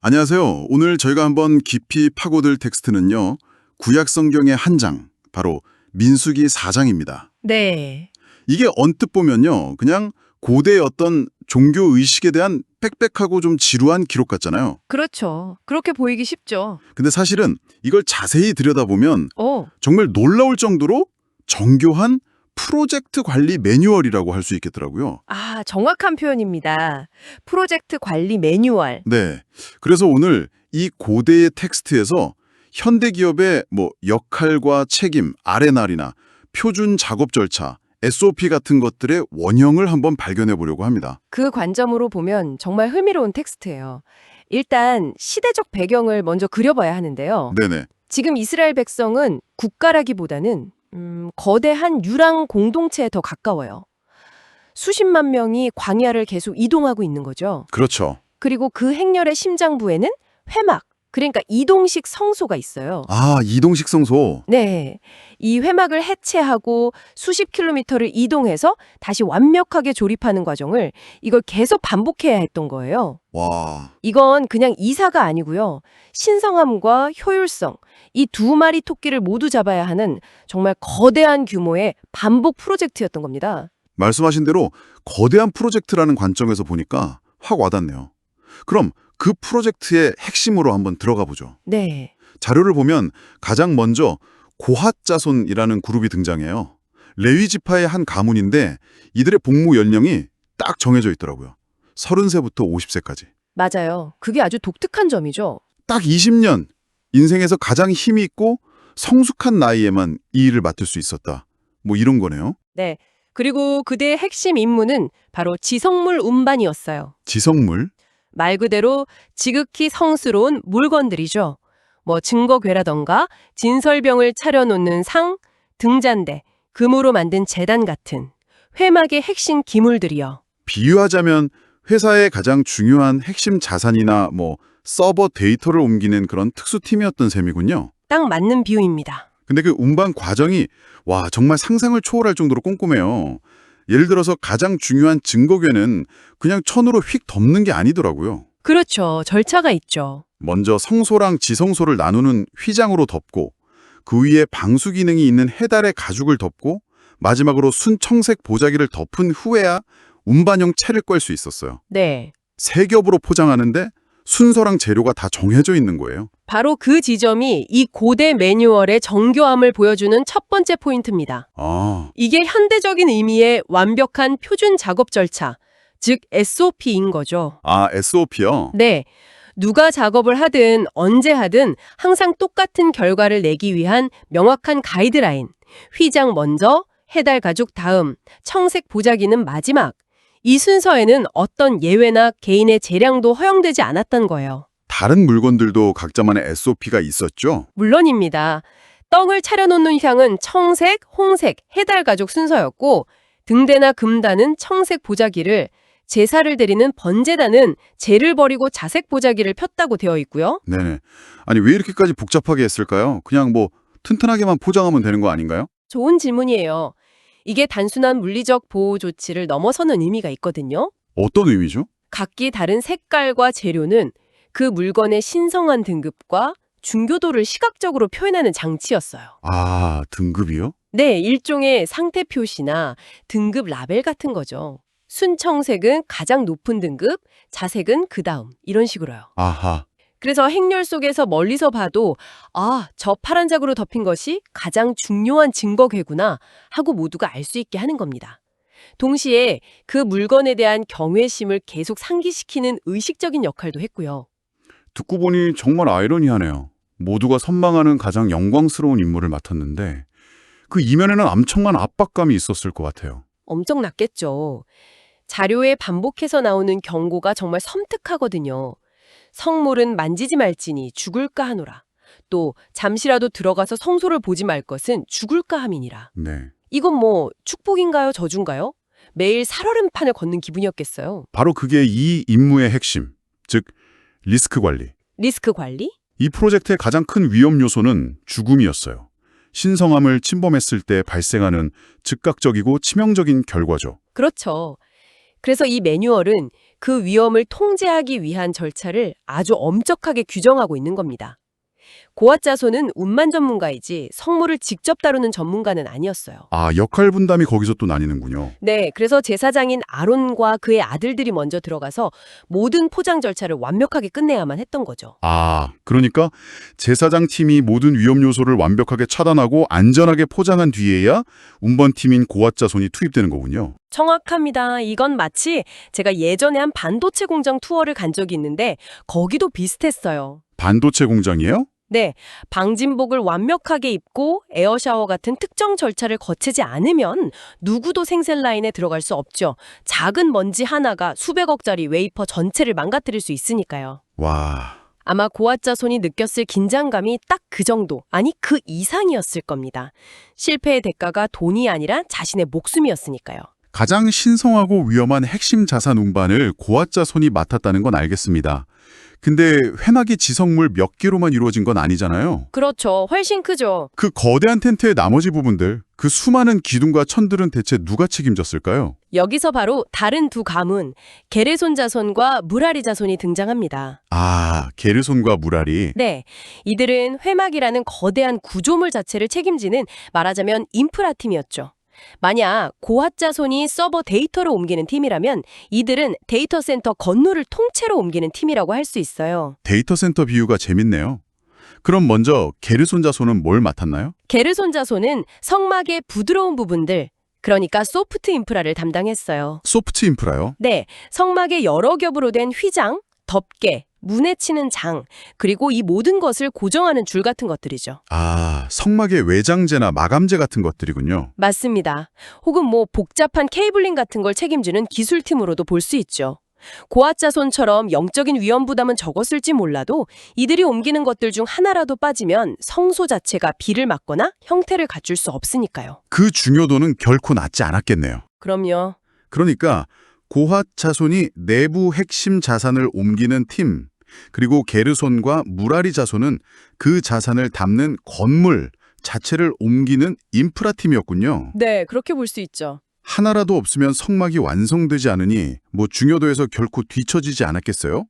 안녕하세요. 오늘 저희가 한번 깊이 파고들 텍스트는요. 구약 성경의 한 장, 바로 민수기 4장입니다. 네. 이게 언뜻 보면요. 그냥 고대의 어떤 종교 의식에 대한 빽빽하고 좀 지루한 기록 같잖아요. 그렇죠. 그렇게 보이기 쉽죠. 근데 사실은 이걸 자세히 들여다보면 오, 정말 놀라울 정도로 정교한 프로젝트 관리 매뉴얼이라고 할 수 있겠더라고요. 정확한 표현입니다. 프로젝트 관리 매뉴얼. 네. 그래서 오늘 이 고대의 텍스트에서 현대 기업의 역할과 책임, R&R이나 표준 작업 절차, SOP 같은 것들의 원형을 한번 발견해 보려고 합니다. 그 관점으로 보면 정말 흥미로운 텍스트예요. 일단 시대적 배경을 먼저 그려봐야 하는데요. 네네. 지금 이스라엘 백성은 국가라기보다는 거대한 유랑 공동체에 더 가까워요. 수십만 명이 광야를 계속 이동하고 있는 거죠. 그렇죠. 그리고 그 행렬의 심장부에는 회막, 그러니까 이동식 성소가 있어요. 이동식 성소. 네. 이 회막을 해체하고 수십 킬로미터를 이동해서 다시 완벽하게 조립하는 과정을 이걸 계속 반복해야 했던 거예요. 와, 이건 그냥 이사가 아니고요. 신성함과 효율성, 이 두 마리 토끼를 모두 잡아야 하는 정말 거대한 규모의 반복 프로젝트였던 겁니다. 말씀하신 대로 거대한 프로젝트라는 관점에서 보니까 확 와닿네요. 그럼 그 프로젝트의 핵심으로 한번 들어가 보죠. 네. 자료를 보면 가장 먼저 고핫 자손이라는 그룹이 등장해요. 레위 지파의 한 가문인데 이들의 복무 연령이 딱 정해져 있더라고요. 30세부터 50세까지. 맞아요. 그게 아주 독특한 점이죠. 딱 20년, 인생에서 가장 힘이 있고 성숙한 나이에만 이 일을 맡을 수 있었다. 이런 거네요. 네. 그리고 그대의 핵심 임무는 바로 지성물 운반이었어요. 지성물. 말 그대로 지극히 성스러운 물건들이죠. 증거괴라던가 진설병을 차려놓는 상, 등잔대, 금으로 만든 제단 같은 회막의 핵심 기물들이요. 비유하자면 회사의 가장 중요한 핵심 자산이나 서버 데이터를 옮기는 그런 특수팀이었던 셈이군요. 딱 맞는 비유입니다. 근데 그 운반 과정이 정말 상상을 초월할 정도로 꼼꼼해요. 예를 들어서 가장 중요한 증거괴는 그냥 천으로 휙 덮는 게 아니더라고요. 그렇죠. 절차가 있죠. 먼저 성소랑 지성소를 나누는 휘장으로 덮고 그 위에 방수 기능이 있는 해달의 가죽을 덮고 마지막으로 순청색 보자기를 덮은 후에야 운반용 채를 꿰 수 있었어요. 네. 세 겹으로 포장하는데 순서랑 재료가 다 정해져 있는 거예요. 바로 그 지점이 이 고대 매뉴얼의 정교함을 보여주는 첫 번째 포인트입니다. 이게 현대적인 의미의 완벽한 표준 작업 절차, 즉 SOP인 거죠. SOP요? 네. 누가 작업을 하든 언제 하든 항상 똑같은 결과를 내기 위한 명확한 가이드라인. 휘장 먼저, 해달 가죽 다음, 청색 보자기는 마지막. 이 순서에는 어떤 예외나 개인의 재량도 허용되지 않았던 거예요. 다른 물건들도 각자만의 SOP가 있었죠? 물론입니다. 떡을 차려놓는 향은 청색, 홍색, 해달 가죽 순서였고 등대나 금단은 청색 보자기를, 제사를 드리는 번제단은 재를 버리고 자색 보자기를 폈다고 되어 있고요. 네네. 아니 왜 이렇게까지 복잡하게 했을까요? 그냥 튼튼하게만 포장하면 되는 거 아닌가요? 좋은 질문이에요. 이게 단순한 물리적 보호 조치를 넘어서는 의미가 있거든요. 어떤 의미죠? 각기 다른 색깔과 재료는 그 물건의 신성한 등급과 중요도를 시각적으로 표현하는 장치였어요. 등급이요? 네, 일종의 상태 표시나 등급 라벨 같은 거죠. 순청색은 가장 높은 등급, 자색은 그 다음, 이런 식으로요. 아하. 그래서 행렬 속에서 멀리서 봐도 저 파란 자구로 덮인 것이 가장 중요한 증거괴구나 하고 모두가 알 수 있게 하는 겁니다. 동시에 그 물건에 대한 경외심을 계속 상기시키는 의식적인 역할도 했고요. 듣고 보니 정말 아이러니하네요. 모두가 선망하는 가장 영광스러운 임무를 맡았는데 그 이면에는 엄청난 압박감이 있었을 것 같아요. 엄청났겠죠. 자료에 반복해서 나오는 경고가 정말 섬뜩하거든요. 성물은 만지지 말지니 죽을까 하노라. 또 잠시라도 들어가서 성소를 보지 말 것은 죽을까 함이니라. 네. 이건 축복인가요, 저주인가요? 매일 살얼음판을 걷는 기분이었겠어요. 바로 그게 이 임무의 핵심, 즉 리스크 관리. 리스크 관리? 이 프로젝트의 가장 큰 위험 요소는 죽음이었어요. 신성함을 침범했을 때 발생하는 즉각적이고 치명적인 결과죠. 그렇죠. 그래서 이 매뉴얼은 그 위험을 통제하기 위한 절차를 아주 엄격하게 규정하고 있는 겁니다. 고압자손은 운만 전문가이지 성물을 직접 다루는 전문가는 아니었어요. 아, 역할 분담이 거기서 또 나뉘는군요. 네, 그래서 제사장인 아론과 그의 아들들이 먼저 들어가서 모든 포장 절차를 완벽하게 끝내야만 했던 거죠. 아, 그러니까 제사장 팀이 모든 위험 요소를 완벽하게 차단하고 안전하게 포장한 뒤에야 운반팀인 고압자손이 투입되는 거군요. 정확합니다. 이건 마치 제가 예전에 한 반도체 공장 투어를 간 적이 있는데 거기도 비슷했어요. 반도체 공장이에요? 네, 방진복을 완벽하게 입고 에어샤워 같은 특정 절차를 거치지 않으면 누구도 생산 라인에 들어갈 수 없죠. 작은 먼지 하나가 수백억짜리 웨이퍼 전체를 망가뜨릴 수 있으니까요. 와, 아마 고압자손이 느꼈을 긴장감이 딱 그 정도, 아니 그 이상이었을 겁니다. 실패의 대가가 돈이 아니라 자신의 목숨이었으니까요. 가장 신성하고 위험한 핵심 자산 운반을 고압자손이 맡았다는 건 알겠습니다. 근데 회막이 지성물 몇 개로만 이루어진 건 아니잖아요. 그렇죠. 훨씬 크죠. 그 거대한 텐트의 나머지 부분들, 그 수많은 기둥과 천들은 대체 누가 책임졌을까요? 여기서 바로 다른 두 가문, 게르손 자손과 무라리 자손이 등장합니다. 아, 게르손과 무라리. 네, 이들은 회막이라는 거대한 구조물 자체를 책임지는 말하자면 인프라 팀이었죠. 만약 고압자손이 서버 데이터를 옮기는 팀이라면 이들은 데이터 센터 건물을 통째로 옮기는 팀이라고 할 수 있어요. 데이터 센터 비유가 재밌네요. 그럼 먼저 게르손 자손은 뭘 맡았나요? 게르손 자손은 성막의 부드러운 부분들, 그러니까 소프트 인프라를 담당했어요. 소프트 인프라요? 네, 성막의 여러 겹으로 된 휘장, 덮개, 문에 치는 장, 그리고 이 모든 것을 고정하는 줄 같은 것들이죠. 아, 성막의 외장재나 마감재 같은 것들이군요. 맞습니다. 혹은 복잡한 케이블링 같은 걸 책임지는 기술팀으로도 볼 수 있죠. 고압자손처럼 영적인 위험 부담은 적었을지 몰라도 이들이 옮기는 것들 중 하나라도 빠지면 성소 자체가 비를 맞거나 형태를 갖출 수 없으니까요. 그 중요도는 결코 낮지 않았겠네요. 그럼요. 그러니까 고압 자손이 내부 핵심 자산을 옮기는 팀, 그리고 게르손과 무라리 자손은 그 자산을 담는 건물 자체를 옮기는 인프라 팀이었군요. 네, 그렇게 볼 수 있죠. 하나라도 없으면 성막이 완성되지 않으니 중요도에서 결코 뒤처지지 않았겠어요?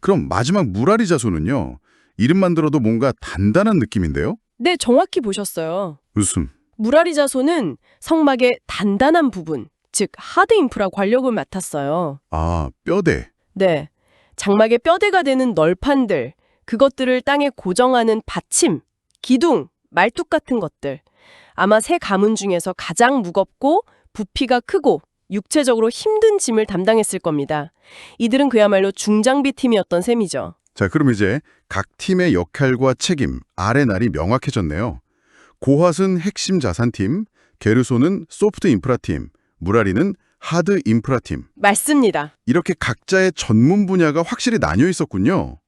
그럼 마지막 무라리 자손은요? 이름만 들어도 뭔가 단단한 느낌인데요? 네, 정확히 보셨어요. 웃음. 무라리 자손은 성막의 단단한 부분, 즉 하드 인프라 관력을 맡았어요. 아, 뼈대. 네, 장막의 뼈대가 되는 널판들, 그것들을 땅에 고정하는 받침, 기둥, 말뚝 같은 것들. 아마 세 가문 중에서 가장 무겁고 부피가 크고 육체적으로 힘든 짐을 담당했을 겁니다. 이들은 그야말로 중장비 팀이었던 셈이죠. 자, 그럼 이제 각 팀의 역할과 책임, 아레날이 명확해졌네요. 고핫은 핵심 자산팀, 게르손은 소프트 인프라팀, 무라리는 하드 인프라팀. 맞습니다. 이렇게 각자의 전문 분야가 확실히 나뉘어 있었군요.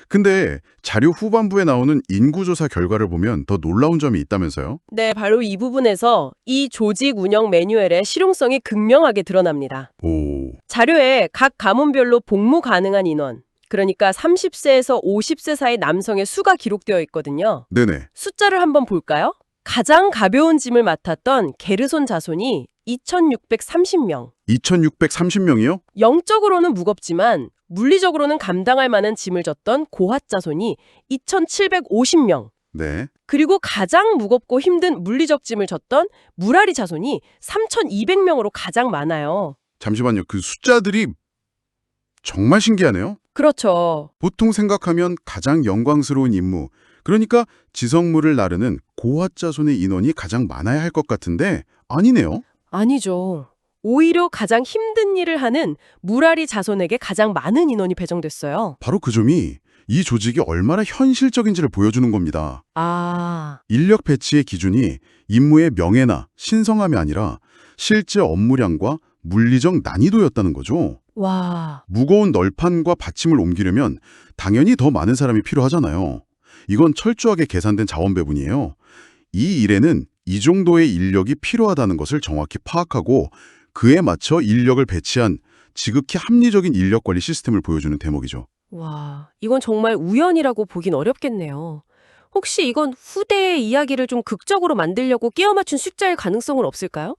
근데 자료 후반부에 나오는 인구조사 결과를 보면 더 놀라운 점이 있다면서요? 네, 바로 이 부분에서 이 조직 운영 매뉴얼의 실용성이 극명하게 드러납니다. 오, 자료에 각 가문별로 복무 가능한 인원, 그러니까 30세에서 50세 사이 남성의 수가 기록되어 있거든요. 네네. 숫자를 한번 볼까요? 가장 가벼운 짐을 맡았던 게르손 자손이 2,630명. 2,630명이요? 영적으로는 무겁지만 물리적으로는 감당할 만한 짐을 졌던 고핫 자손이 2,750명. 네. 그리고 가장 무겁고 힘든 물리적 짐을 졌던 무라리 자손이 3,200명으로 가장 많아요. 잠시만요. 그 숫자들이 정말 신기하네요. 그렇죠. 보통 생각하면 가장 영광스러운 임무, 그러니까 지성물을 나르는 고핫 자손의 인원이 가장 많아야 할 것 같은데 아니네요. 아니죠. 오히려 가장 힘든 일을 하는 무라리 자손에게 가장 많은 인원이 배정됐어요. 바로 그 점이 이 조직이 얼마나 현실적인지를 보여주는 겁니다. 아, 인력 배치의 기준이 임무의 명예나 신성함이 아니라 실제 업무량과 물리적 난이도였다는 거죠. 와. 무거운 널판과 받침을 옮기려면 당연히 더 많은 사람이 필요하잖아요. 이건 철저하게 계산된 자원 배분이에요. 이 일에는 이 정도의 인력이 필요하다는 것을 정확히 파악하고 그에 맞춰 인력을 배치한 지극히 합리적인 인력 관리 시스템을 보여주는 대목이죠. 와, 이건 정말 우연이라고 보긴 어렵겠네요. 혹시 이건 후대의 이야기를 좀 극적으로 만들려고 끼워 맞춘 숫자일 가능성은 없을까요?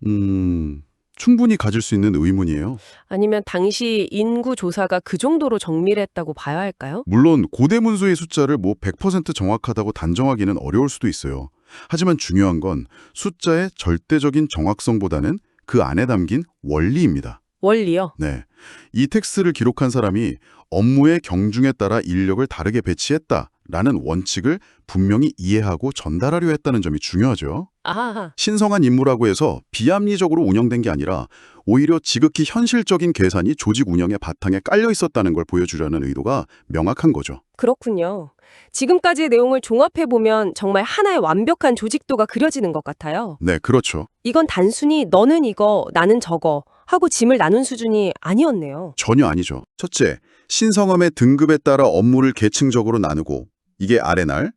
충분히 가질 수 있는 의문이에요. 아니면 당시 인구 조사가 그 정도로 정밀했다고 봐야 할까요? 물론 고대 문서의 숫자를 100% 정확하다고 단정하기는 어려울 수도 있어요. 하지만 중요한 건 숫자의 절대적인 정확성보다는 그 안에 담긴 원리입니다. 원리요? 네. 이 텍스트를 기록한 사람이 업무의 경중에 따라 인력을 다르게 배치했다라는 원칙을 분명히 이해하고 전달하려 했다는 점이 중요하죠. 아하. 신성한 임무라고 해서 비합리적으로 운영된 게 아니라 오히려 지극히 현실적인 계산이 조직 운영의 바탕에 깔려 있었다는 걸 보여주려는 의도가 명확한 거죠. 그렇군요. 지금까지의 내용을 종합해보면 정말 하나의 완벽한 조직도가 그려지는 것 같아요. 네, 그렇죠. 이건 단순히 너는 이거, 나는 저거 하고 짐을 나눈 수준이 아니었네요. 전혀 아니죠. 첫째, 신성함의 등급에 따라 업무를 계층적으로 나누고 이게 아레날.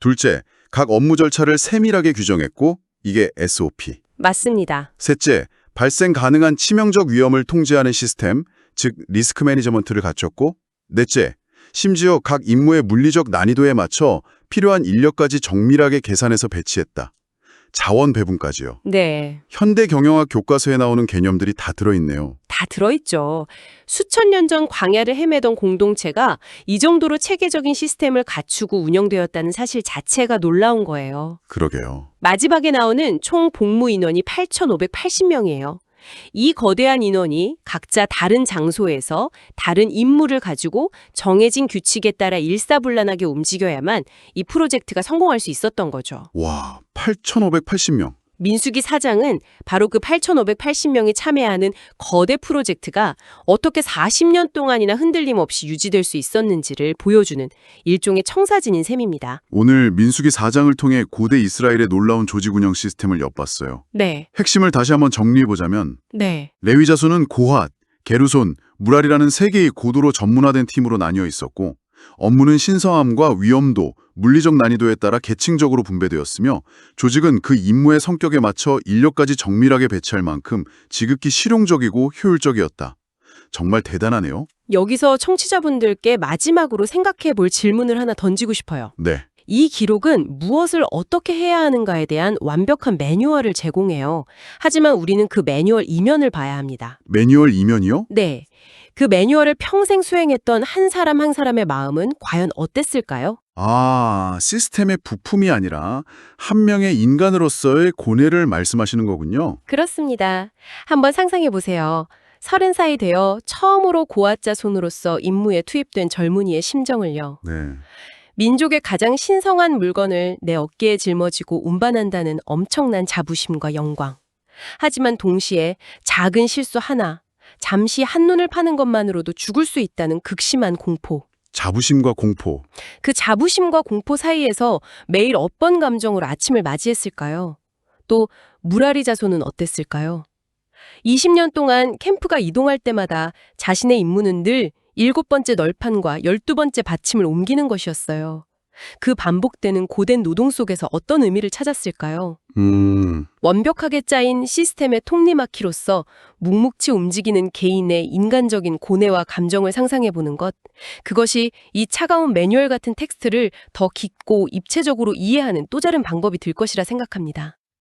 둘째, 각 업무 절차를 세밀하게 규정했고 이게 SOP. 맞습니다. 셋째, 발생 가능한 치명적 위험을 통제하는 시스템, 즉 리스크 매니저먼트를 갖췄고 넷째, 심지어 각 임무의 물리적 난이도에 맞춰 필요한 인력까지 정밀하게 계산해서 배치했다. 자원 배분까지요. 네, 현대 경영학 교과서에 나오는 개념들이 다 들어있네요. 다 들어있죠. 수천 년 전 광야를 헤매던 공동체가 이 정도로 체계적인 시스템을 갖추고 운영되었다는 사실 자체가 놀라운 거예요. 그러게요. 마지막에 나오는 총 복무 인원이 8,580명이에요. 이 거대한 인원이 각자 다른 장소에서 다른 임무를 가지고 정해진 규칙에 따라 일사불란하게 움직여야만 이 프로젝트가 성공할 수 있었던 거죠. 와, 8,580명. 민수기 사장은 바로 그 8,580명이 참여하는 거대 프로젝트가 어떻게 40년 동안이나 흔들림 없이 유지될 수 있었는지를 보여주는 일종의 청사진인 셈입니다. 오늘 민수기 4장을 통해 고대 이스라엘의 놀라운 조직 운영 시스템을 엿봤어요. 네, 핵심을 다시 한번 정리해보자면 네, 레위 자손은 고핫, 게르손, 무랄이라는 세 개의 고도로 전문화된 팀으로 나뉘어 있었고 업무는 신성함과 위험도, 물리적 난이도에 따라 계층적으로 분배되었으며 조직은 그 임무의 성격에 맞춰 인력까지 정밀하게 배치할 만큼 지극히 실용적이고 효율적이었다. 정말 대단하네요. 여기서 청취자분들께 마지막으로 생각해 볼 질문을 하나 던지고 싶어요. 네. 이 기록은 무엇을 어떻게 해야 하는가에 대한 완벽한 매뉴얼을 제공해요. 하지만 우리는 그 매뉴얼 이면을 봐야 합니다. 매뉴얼 이면이요? 네. 그 매뉴얼을 평생 수행했던 한 사람 한 사람의 마음은 과연 어땠을까요? 아, 시스템의 부품이 아니라 한 명의 인간으로서의 고뇌를 말씀하시는 거군요. 그렇습니다. 한번 상상해 보세요. 30살이 되어 처음으로 고아자 손으로서 임무에 투입된 젊은이의 심정을요. 네. 민족의 가장 신성한 물건을 내 어깨에 짊어지고 운반한다는 엄청난 자부심과 영광. 하지만 동시에 작은 실수 하나, 잠시 한눈을 파는 것만으로도 죽을 수 있다는 극심한 공포. 자부심과 공포. 그 자부심과 공포 사이에서 매일 어떤 감정으로 아침을 맞이했을까요? 또 무라리 자손은 어땠을까요? 20년 동안 캠프가 이동할 때마다 자신의 임무는 늘 7번째 널판과 12번째 받침을 옮기는 것이었어요. 그 반복되는 고된 노동 속에서 어떤 의미를 찾았을까요? 완벽하게 짜인 시스템의 톱니바퀴로서 묵묵히 움직이는 개인의 인간적인 고뇌와 감정을 상상해보는 것, 그것이 이 차가운 매뉴얼 같은 텍스트를 더 깊고 입체적으로 이해하는 또 다른 방법이 될 것이라 생각합니다.